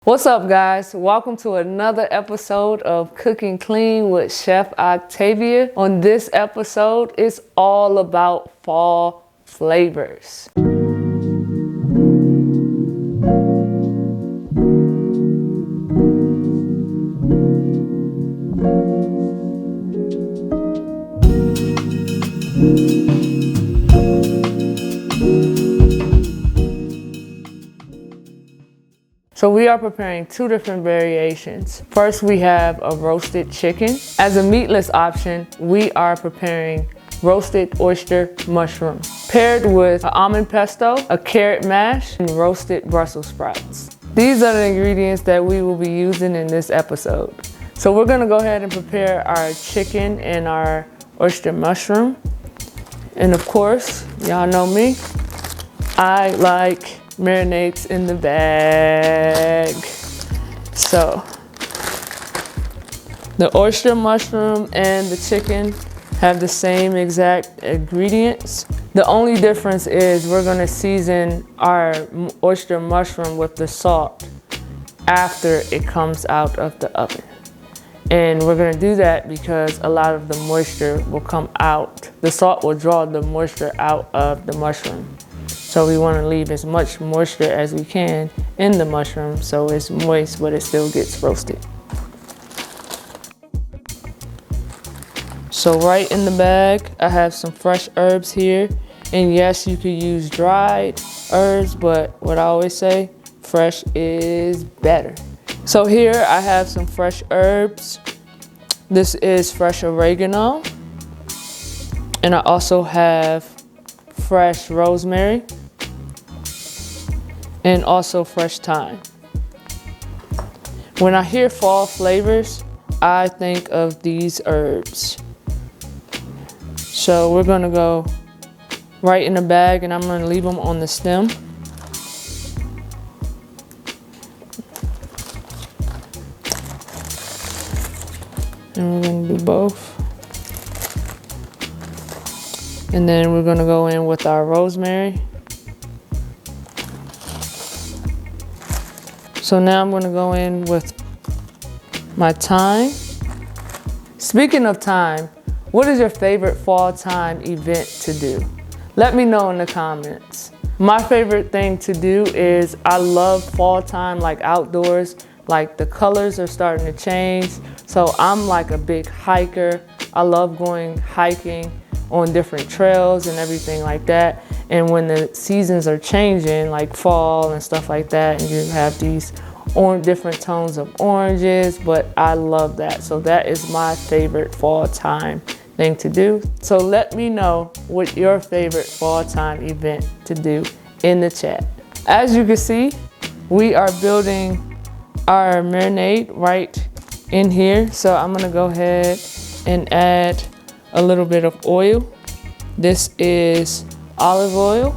What's up, guys? Welcome to another episode of Cooking Clean with Chef Octavia. On this episode, it's all about fall flavors. So we are preparing two different variations. First, we have a roasted chicken. As a meatless option, we are preparing roasted oyster mushroom, paired with an almond pesto, a carrot mash, and roasted Brussels sprouts. These are the ingredients that we will be using in this episode. So we're gonna go ahead and prepare our chicken and our oyster mushroom. And of course, y'all know me, I like marinades in the bag. So the oyster mushroom and the chicken have the same exact ingredients. The only difference is we're gonna season our oyster mushroom with the salt after it comes out of the oven. And we're gonna do that because a lot of the moisture will come out. The salt will draw the moisture out of the mushroom. So we want to leave as much moisture as we can in the mushroom so it's moist but it still gets roasted. So right in the bag, I have some fresh herbs here. And yes, you could use dried herbs, but what I always say, fresh is better. So here I have some fresh herbs. This is fresh oregano. And I also have fresh rosemary. And also fresh thyme. When I hear fall flavors, I think of these herbs. So we're gonna go right in the bag and I'm gonna leave them on the stem. And we're gonna do both. And then we're gonna go in with our rosemary. So now I'm gonna go in with my thyme. Speaking of thyme, what is your favorite fall time event to do? Let me know in the comments. My favorite thing to do is I love fall time, like outdoors, like the colors are starting to change. So I'm like a big hiker. I love going hiking on different trails and everything like that. And when the seasons are changing, like fall and stuff like that, and you have these different tones of oranges, but I love that. So that is my favorite fall time thing to do. So let me know what your favorite fall time event to do in the chat. As you can see, we are building our marinade right in here. So I'm gonna go ahead and add a little bit of oil. This is olive oil.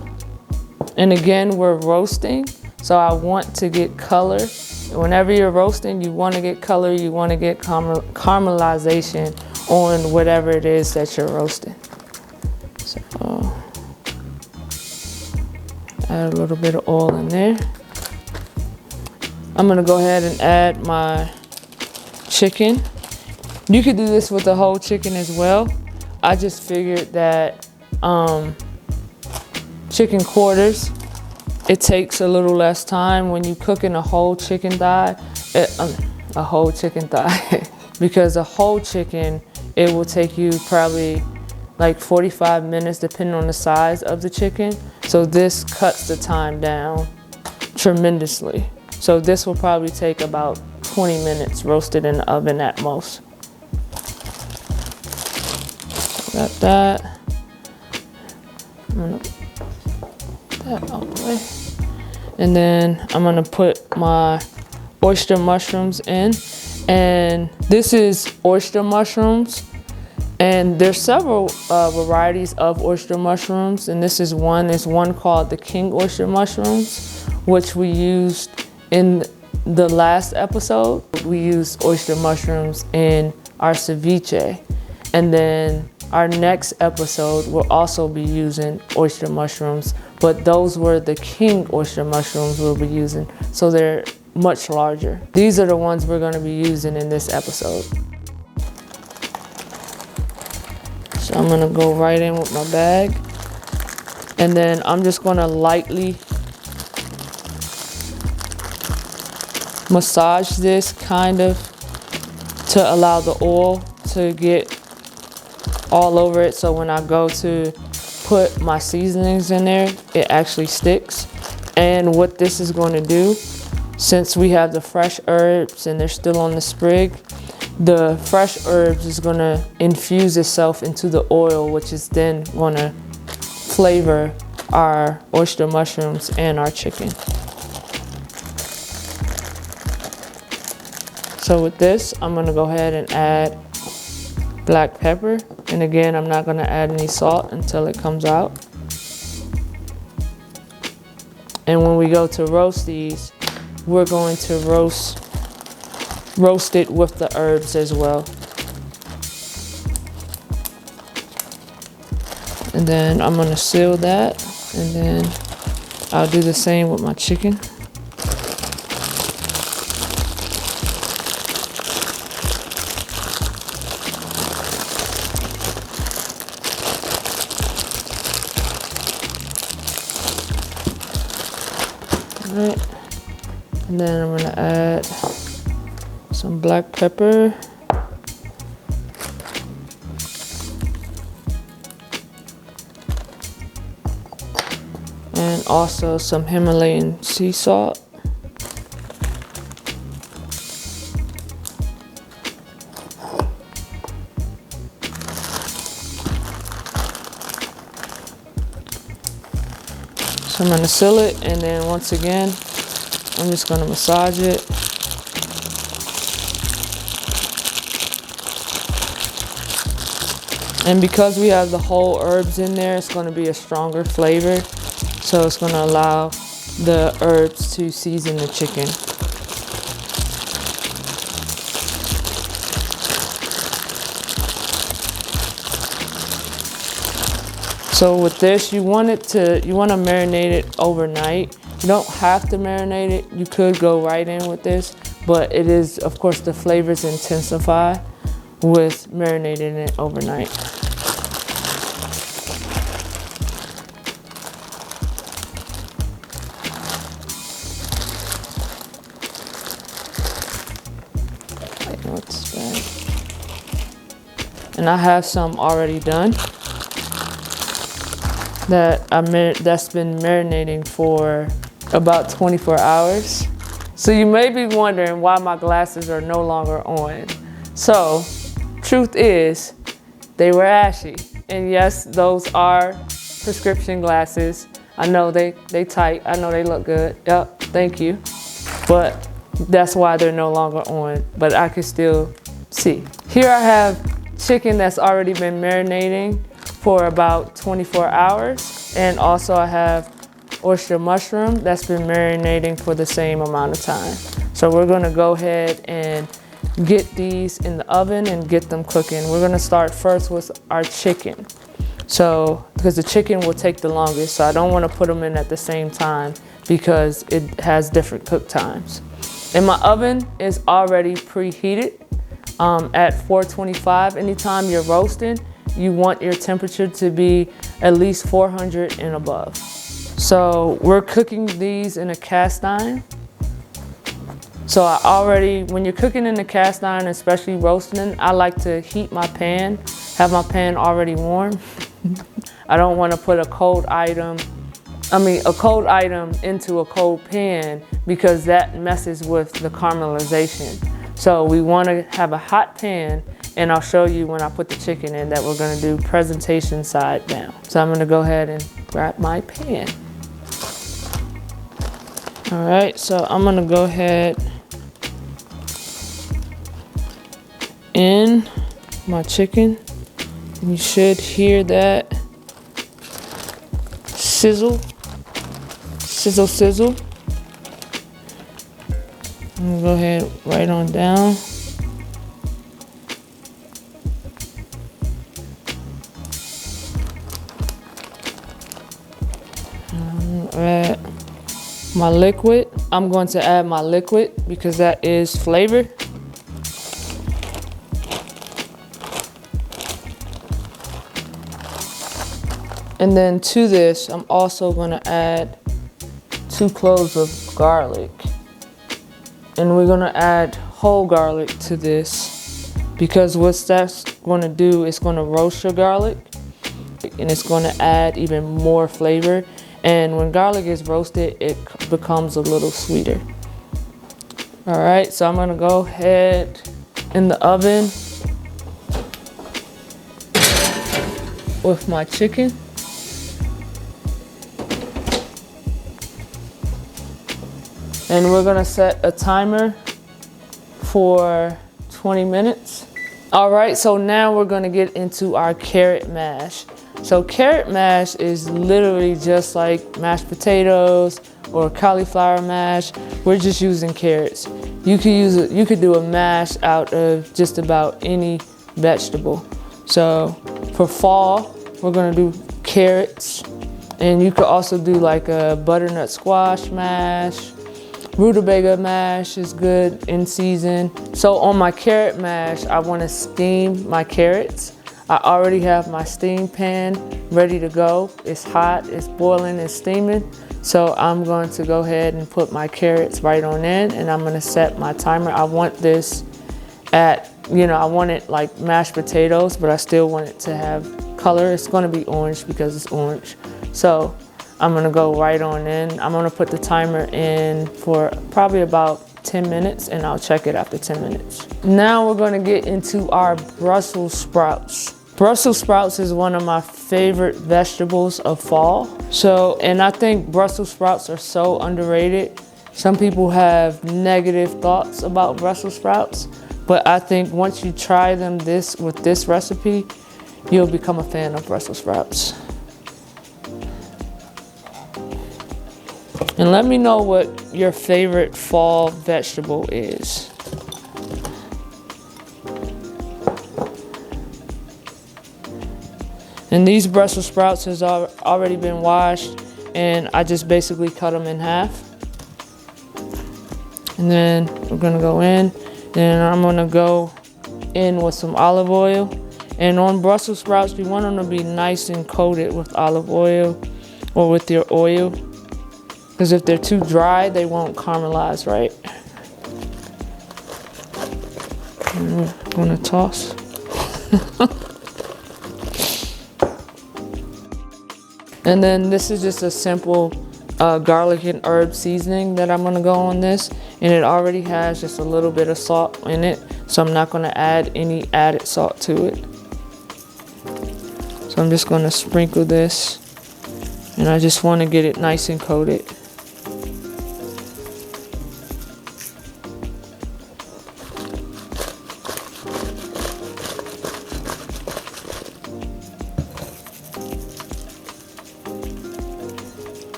And again, we're roasting. So I want to get color. Whenever you're roasting, you want to get color, you want to get caramelization on whatever it is that you're roasting. So add a little bit of oil in there. I'm gonna go ahead and add my chicken. You could do this with the whole chicken as well. I just figured that chicken quarters, it takes a little less time when you cooking a whole chicken thigh, because a whole chicken, it will take you probably like 45 minutes depending on the size of the chicken. So this cuts the time down tremendously. So this will probably take about 20 minutes roasted in the oven at most. Got that. I'm gonna put that out the way. And then I'm gonna put my oyster mushrooms in. And this is oyster mushrooms. And there's several varieties of oyster mushrooms. And this is one. There's one called the king oyster mushrooms, which we used in the last episode. We used oyster mushrooms in our ceviche. And then our next episode will also be using oyster mushrooms, but those were the king oyster mushrooms we'll be using. So they're much larger. These are the ones we're gonna be using in this episode. So I'm gonna go right in with my bag. And then I'm just gonna lightly massage this kind of to allow the oil to get all over it. So when I go to put my seasonings in there, it actually sticks. And what this is going to do, since we have the fresh herbs and they're still on the sprig, the fresh herbs is going to infuse itself into the oil, which is then going to flavor our oyster mushrooms and our chicken. So with this, I'm going to go ahead and add black pepper. And again, I'm not going to add any salt until it comes out. And when we go to roast these, we're going to roast it with the herbs as well. And then I'm going to seal that, and then I'll do the same with my chicken. Alright, and then I'm going to add some black pepper. And also some Himalayan sea salt. So I'm going to seal it, and then once again, I'm just going to massage it. And because we have the whole herbs in there, it's going to be a stronger flavor. So it's going to allow the herbs to season the chicken. So with this, you want to marinate it overnight. You don't have to marinate it. You could go right in with this, but it is, of course, the flavors intensify with marinating it overnight. And I have some already done that's been marinating for about 24 hours. So you may be wondering why my glasses are no longer on. So, truth is, they were ashy. And yes, those are prescription glasses. I know they tight. I know they look good. Yep, thank you. But that's why they're no longer on. But I can still see. Here I have chicken that's already been marinating for about 24 hours. And also I have oyster mushroom that's been marinating for the same amount of time. So we're gonna go ahead and get these in the oven and get them cooking. We're gonna start first with our chicken. So, because the chicken will take the longest, so I don't wanna put them in at the same time because it has different cook times. And my oven is already preheated at 425. Anytime you're roasting, you want your temperature to be at least 400 and above. So we're cooking these in a cast iron. So when you're cooking in a cast iron, especially roasting, I like to heat my pan, have my pan already warm. I don't want to put a cold item into a cold pan because that messes with the caramelization. So we want to have a hot pan, and I'll show you when I put the chicken in that we're going to do presentation side down. So I'm going to go ahead and grab my pan. All right, so I'm going to go ahead in my chicken. And you should hear that sizzle, sizzle, sizzle. I'm gonna go ahead right on down. Add my liquid. I'm going to add my liquid because that is flavor. And then to this, I'm also gonna add 2 cloves of garlic. And we're gonna add whole garlic to this because what that's gonna do is gonna roast your garlic and it's gonna add even more flavor. And when garlic is roasted, it becomes a little sweeter. All right, so I'm gonna go ahead in the oven with my chicken. And we're gonna set a timer for 20 minutes. All right, so now we're gonna get into our carrot mash. So carrot mash is literally just like mashed potatoes or cauliflower mash. We're just using carrots. You could do a mash out of just about any vegetable. So for fall, we're gonna do carrots. And you could also do like a butternut squash mash. Rutabaga mash is good in season. So on my carrot mash, I wanna steam my carrots. I already have my steam pan ready to go. It's hot, it's boiling, it's steaming. So I'm going to go ahead and put my carrots right on in and I'm gonna set my timer. I want this at, I want it like mashed potatoes, but I still want it to have color. It's gonna be orange because it's orange. So I'm gonna go right on in. I'm gonna put the timer in for probably about 10 minutes and I'll check it after 10 minutes. Now we're gonna get into our Brussels sprouts. Brussels sprouts is one of my favorite vegetables of fall. And I think Brussels sprouts are so underrated. Some people have negative thoughts about Brussels sprouts, but I think once you try them with this recipe, you'll become a fan of Brussels sprouts. And let me know what your favorite fall vegetable is. And these Brussels sprouts has already been washed and I just basically cut them in half. And then we're gonna go in, then I'm gonna go in with some olive oil. And on Brussels sprouts, you want them to be nice and coated with olive oil or with your oil. Because if they're too dry, they won't caramelize right. And we're gonna toss. And then this is just a simple garlic and herb seasoning that I'm gonna go on this. And it already has just a little bit of salt in it. So I'm not gonna add any added salt to it. So I'm just gonna sprinkle this. And I just wanna get it nice and coated.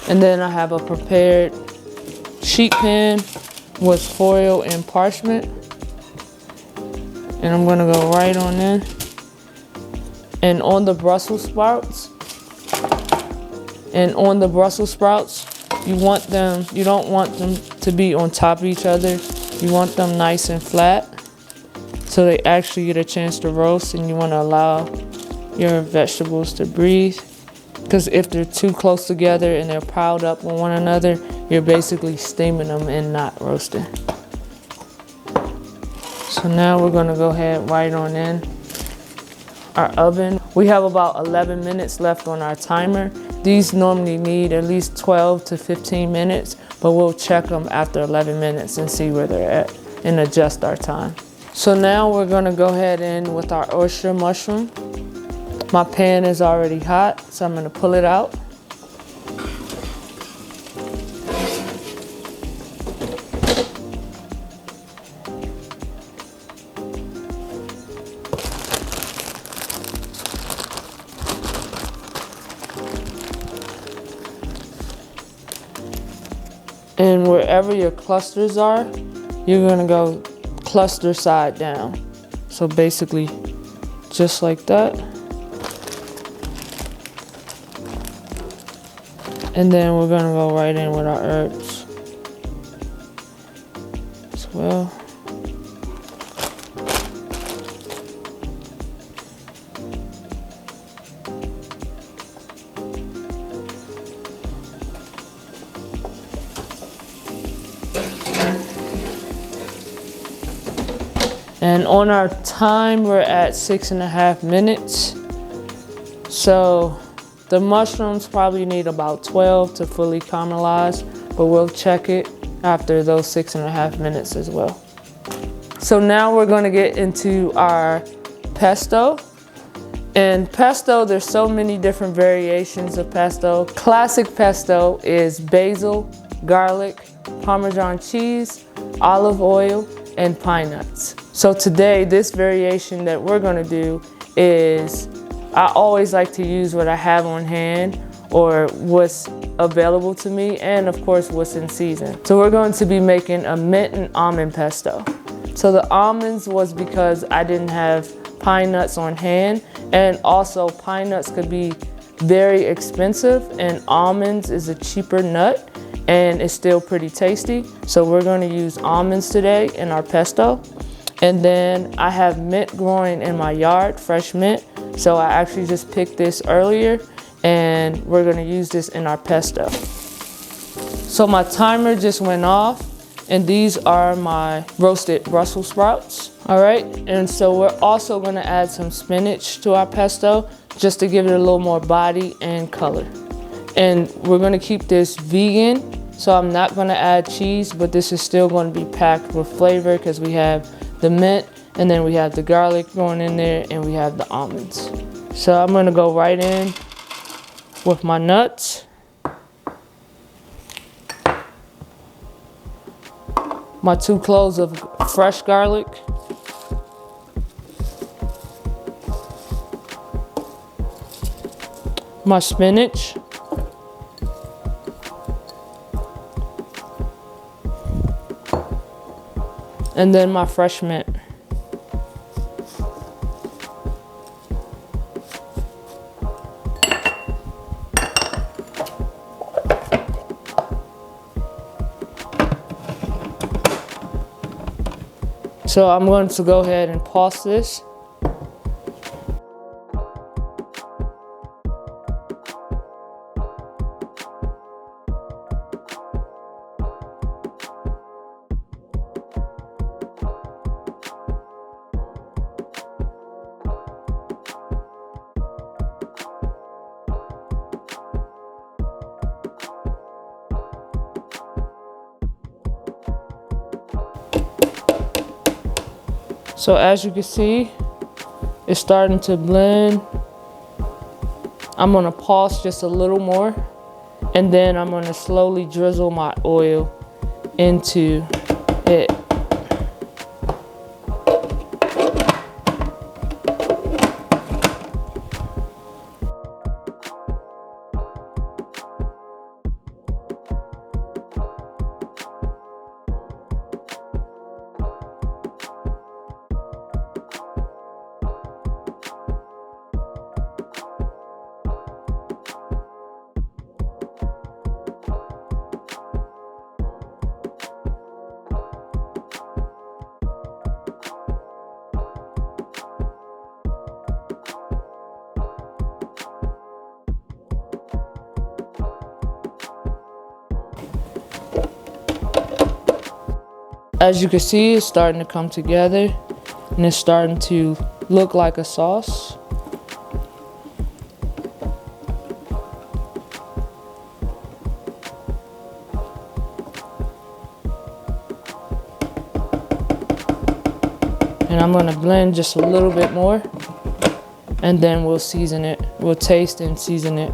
And then I have a prepared sheet pan with foil and parchment. And I'm gonna go right on in. And on the Brussels sprouts, you don't want them to be on top of each other. You want them nice and flat so they actually get a chance to roast, and you wanna allow your vegetables to breathe. Because if they're too close together and they're piled up on one another, you're basically steaming them and not roasting. So now we're gonna go ahead right on in our oven. We have about 11 minutes left on our timer. These normally need at least 12 to 15 minutes, but we'll check them after 11 minutes and see where they're at and adjust our time. So now we're gonna go ahead in with our oyster mushroom. My pan is already hot, so I'm gonna pull it out. And wherever your clusters are, you're gonna go cluster side down. So basically, just like that. And then we're gonna go right in with our herbs as well. And on our time, we're at 6.5 minutes. So the mushrooms probably need about 12 to fully caramelize, but we'll check it after those 6.5 minutes as well. So now we're gonna get into our pesto. And pesto, there's so many different variations of pesto. Classic pesto is basil, garlic, Parmesan cheese, olive oil, and pine nuts. So today, this variation that we're gonna do is, I always like to use what I have on hand or what's available to me, and of course what's in season. So we're going to be making a mint and almond pesto. So the almonds was because I didn't have pine nuts on hand, and also pine nuts could be very expensive and almonds is a cheaper nut and it's still pretty tasty. So we're going to use almonds today in our pesto. And then I have mint growing in my yard, fresh mint. So I actually just picked this earlier and we're going to use this in our pesto. So my timer just went off and these are my roasted Brussels sprouts. All right, and so we're also going to add some spinach to our pesto just to give it a little more body and color. And we're going to keep this vegan, so I'm not going to add cheese, but this is still going to be packed with flavor because we have the mint and then we have the garlic going in there and we have the almonds. So I'm going to go right in with my nuts, my 2 cloves of fresh garlic, my spinach, and then my fresh mint. So I'm going to go ahead and pause this. So as you can see, it's starting to blend. I'm gonna pause just a little more, and then I'm gonna slowly drizzle my oil into it. As you can see, it's starting to come together and it's starting to look like a sauce. And I'm gonna blend just a little bit more and then we'll season it. We'll taste and season it.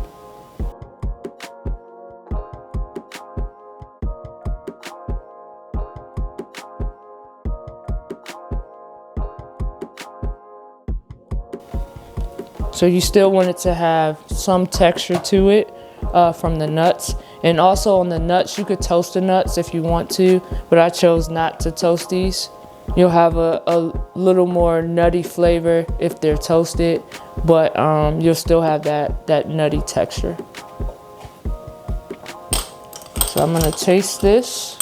So you still want it to have some texture to it from the nuts. And also on the nuts, you could toast the nuts if you want to, but I chose not to toast these. You'll have a little more nutty flavor if they're toasted, but you'll still have that nutty texture. So I'm gonna taste this.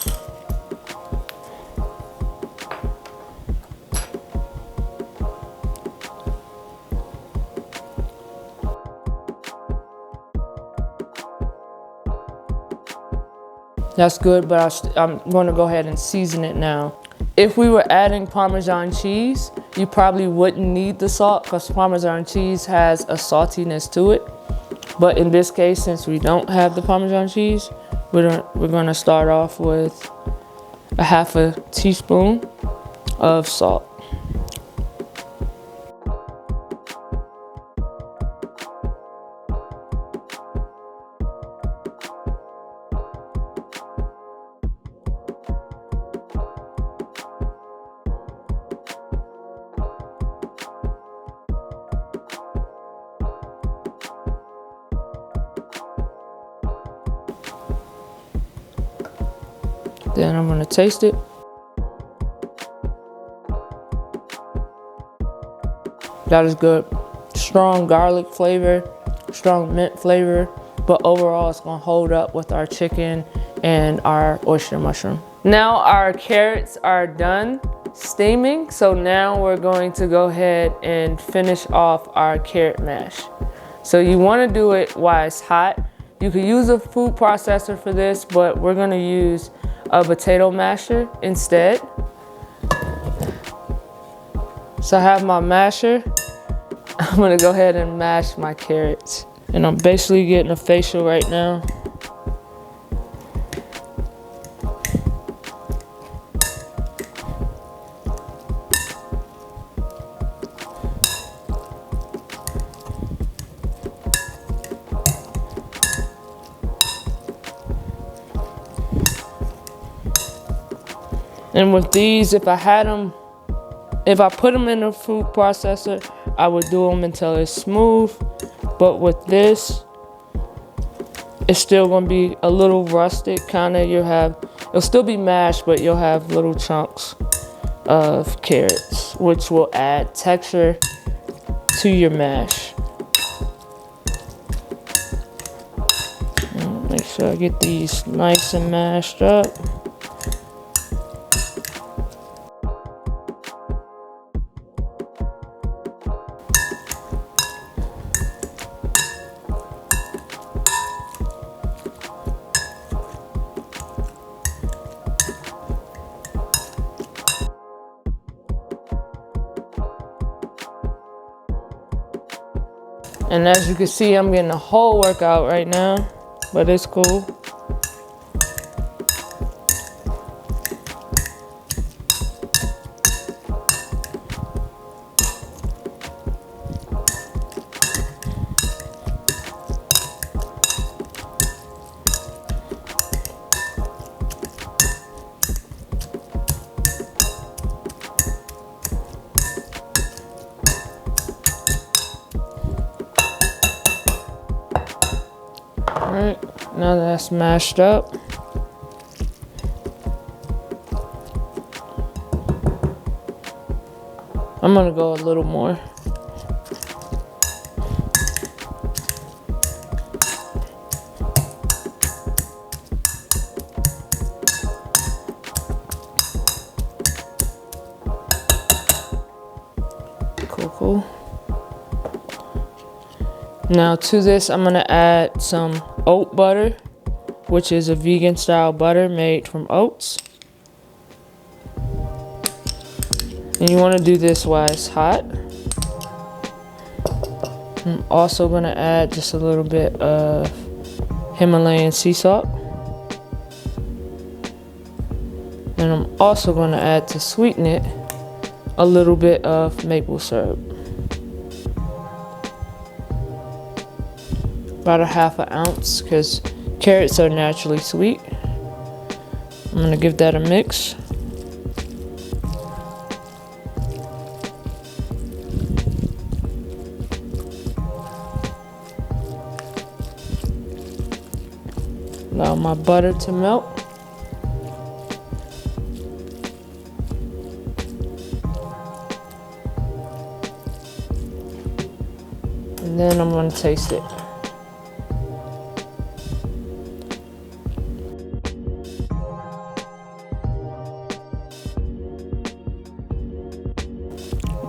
That's good, but I'm gonna go ahead and season it now. If we were adding Parmesan cheese, you probably wouldn't need the salt because Parmesan cheese has a saltiness to it. But in this case, since we don't have the Parmesan cheese, we're gonna start off with a half a teaspoon of salt. Then I'm gonna taste it. That is good. Strong garlic flavor, strong mint flavor, but overall it's gonna hold up with our chicken and our oyster mushroom. Now our carrots are done steaming, so now we're going to go ahead and finish off our carrot mash. So you wanna do it while it's hot. You could use a food processor for this, but we're gonna use a potato masher instead. So I have my masher. I'm gonna go ahead and mash my carrots. And I'm basically getting a facial right now. And with these, if I put them in a food processor, I would do them until it's smooth. But with this, it's still gonna be a little rustic, kinda. It'll still be mashed, but you'll have little chunks of carrots, which will add texture to your mash. And make sure I get these nice and mashed up. And as you can see, I'm getting a whole workout right now, but it's cool. Alright, now that's mashed up. I'm gonna go a little more. Cool. Now to this, I'm gonna add some oat butter, which is a vegan style butter made from oats. And you wanna do this while it's hot. I'm also gonna add just a little bit of Himalayan sea salt. And I'm also gonna add, to sweeten it, a little bit of maple syrup. About a half an ounce, because carrots are naturally sweet. I'm gonna give that a mix. Allow my butter to melt. And then I'm gonna taste it.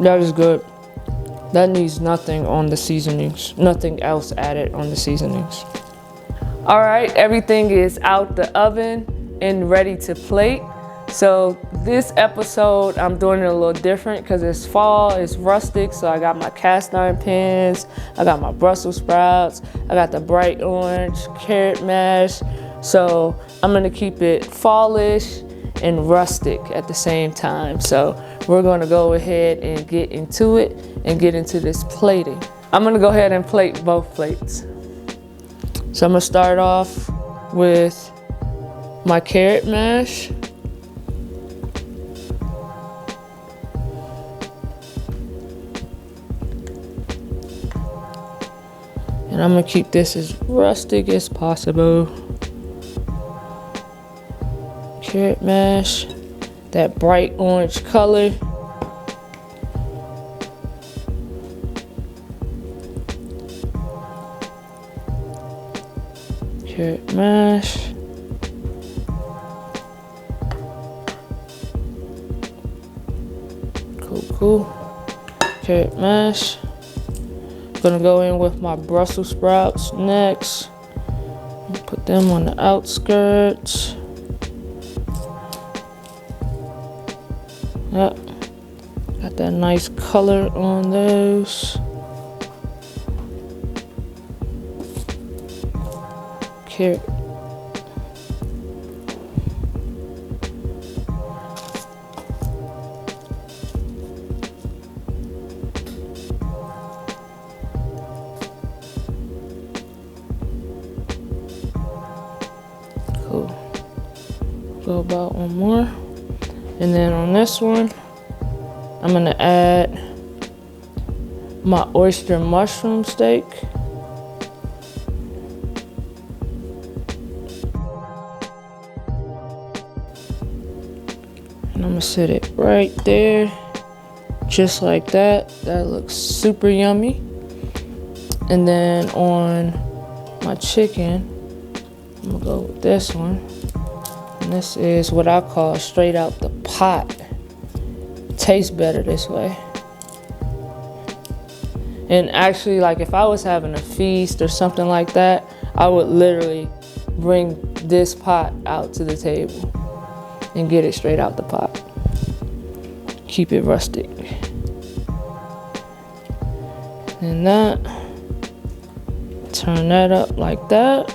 That is good. That needs nothing on the seasonings, nothing else added on the seasonings. All right, everything is out the oven and ready to plate. So this episode, I'm doing it a little different because it's fall, it's rustic. So I got my cast iron pans, I got my Brussels sprouts, I got the bright orange carrot mash. So I'm gonna keep it fallish and rustic at the same time. So we're gonna go ahead and get into it and get into this plating. I'm gonna go ahead and plate both plates. So I'm gonna start off with my carrot mash. And I'm gonna keep this as rustic as possible. Carrot mash, that bright orange color. Carrot mash. Cool. Carrot mash. Gonna go in with my Brussels sprouts next. Put them on the outskirts. Yep. Got that nice color on those. Carrot. Cool. Go about one more. And then on this one, I'm gonna add my oyster mushroom steak. And I'm gonna set it right there, just like that. That looks super yummy. And then on my chicken, I'm gonna go with this one. And this is what I call straight out the pot. Tastes better this way. And actually, like if I was having a feast or something like that, I would literally bring this pot out to the table and get it straight out the pot. Keep it rustic. And that, turn that up like that.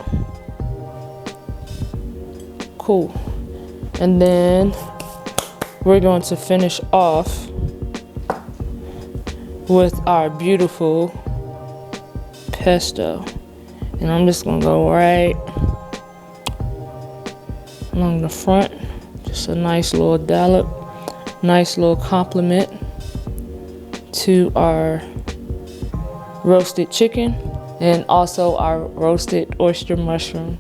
Cool. And then we're going to finish off with our beautiful pesto. And I'm just gonna go right along the front. Just a nice little dollop, nice little compliment to our roasted chicken and also our roasted oyster mushroom.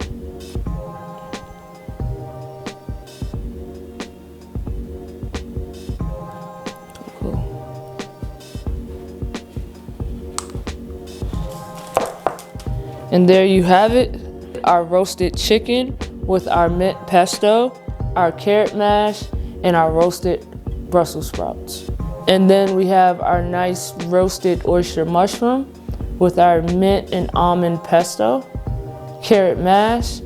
And there you have it, our roasted chicken with our mint pesto, our carrot mash, and our roasted Brussels sprouts. And then we have our nice roasted oyster mushroom with our mint and almond pesto, carrot mash,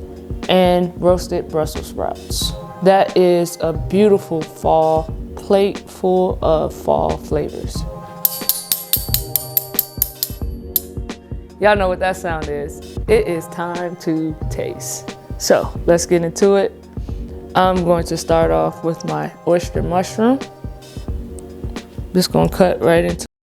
and roasted Brussels sprouts. That is a beautiful fall plate full of fall flavors. Y'all know what that sound is. It is time to taste. So let's get into it. I'm going to start off with my oyster mushroom. Just gonna cut right into